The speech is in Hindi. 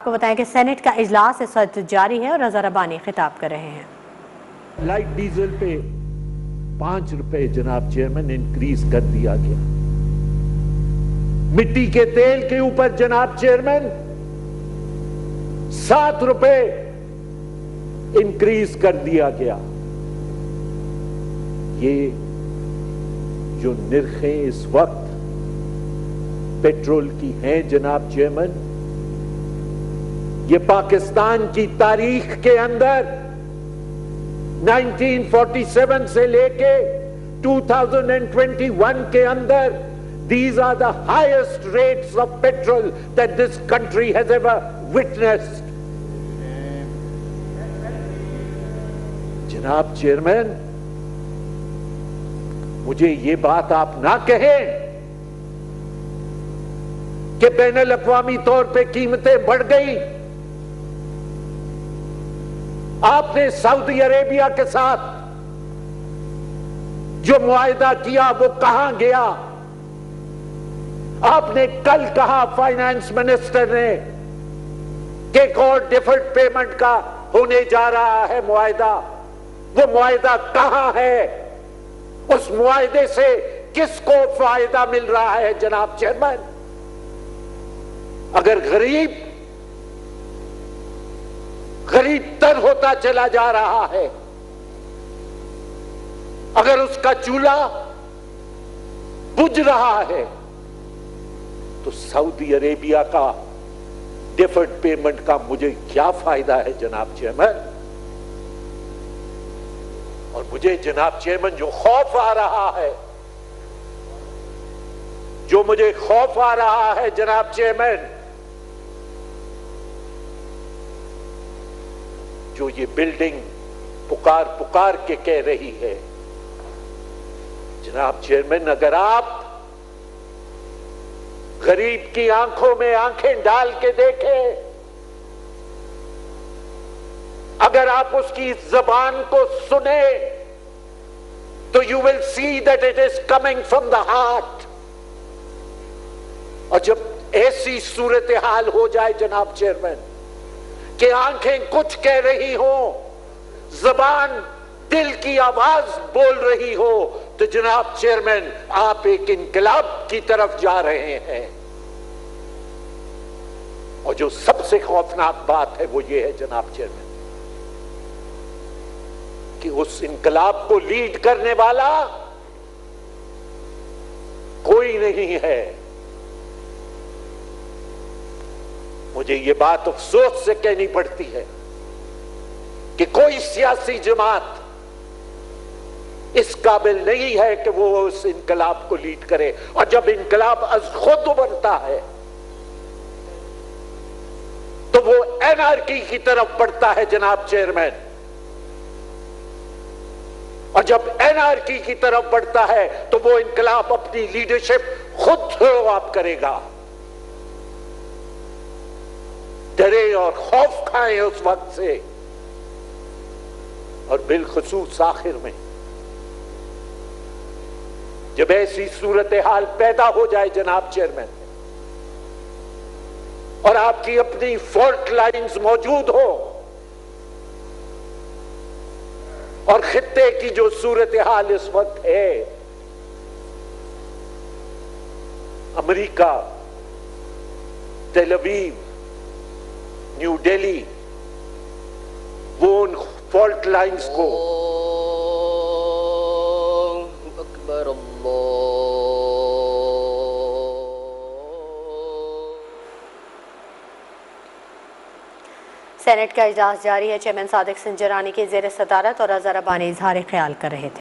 आपको बताएं कि सेनेट का इजलास इस वक्त जारी है और रजा रबानी खिताब कर रहे हैं। लाइट डीजल पे 5 रुपए जनाब चेयरमैन इंक्रीज कर दिया गया। मिट्टी के तेल के ऊपर जनाब चेयरमैन 7 रुपए इंक्रीज कर दिया गया। ये जो निर्खें इस वक्त पेट्रोल की हैं जनाब चेयरमैन, ये पाकिस्तान की तारीख के अंदर 1947 से लेके 2021 के अंदर these are the highest rates of petrol that this country has ever witnessed. जनाब चेयरमैन, मुझे ये बात आप ना कहें कि बैनुल अक़वामी तौर पे कीमतें बढ़ गई। आपने सऊदी अरेबिया के साथ जो मुआहिदा किया वो कहां गया? आपने कल कहा फाइनेंस मिनिस्टर ने कि एक और डिफर्ड पेमेंट का होने जा रहा है मुआहिदा। वो मुआहिदा कहां है? उस मुआहिदे से किसको फायदा मिल रहा है जनाब चेयरमैन? अगर गरीब तर होता चला जा रहा है, अगर उसका चूल्हा बुझ रहा है, तो सऊदी अरेबिया का डिफर्ड पेमेंट का मुझे क्या फायदा है जनाब चेयरमैन? और मुझे जनाब चेयरमैन जो खौफ आ रहा है, जो मुझे खौफ आ रहा है जनाब चेयरमैन, जो ये बिल्डिंग पुकार पुकार के कह रही है जनाब चेयरमैन, अगर आप गरीब की आंखों में आंखें डाल के देखें, अगर आप उसकी जबान को सुने, तो you will see that it is coming from the heart. और जब ऐसी सूरत हाल हो जाए जनाब चेयरमैन कि आंखें कुछ कह रही हो, जबान दिल की आवाज बोल रही हो, तो जनाब चेयरमैन आप एक इनकलाब की तरफ जा रहे हैं। और जो सबसे खौफनाक बात है वो ये है जनाब चेयरमैन कि उस इनकलाब को लीड करने वाला कोई नहीं है। मुझे ये बात अफसोस से कहनी पड़ती है कि कोई सियासी जमात इस काबिल नहीं है कि वो उस इनकलाब को लीड करे। और जब इनकलाब अज खुद उभरता है तो वो एनार्की की तरफ बढ़ता है जनाब चेयरमैन। और जब एनार्की की तरफ बढ़ता है तो वो इनकलाब अपनी लीडरशिप खुद थ्रो अप करेगा। डरे और खौफ खाए उस वक्त से। और बिलखुसूस आखिर में जब ऐसी सूरत हाल पैदा हो जाए जनाब चेयरमैन, और आपकी अपनी फॉल्ट लाइंस मौजूद हो, और खित्ते की जो सूरत हाल इस वक्त है, अमेरिका, तेल अवीव, न्यू दिल्ली, वो उन फॉल्ट लाइंस को अकबर सेनेट का इजलास जारी है। चेयरमैन सादिक सिंह जरानी की ज़ेर सदारत और रजा रबानी इजहार ख्याल कर रहे थे।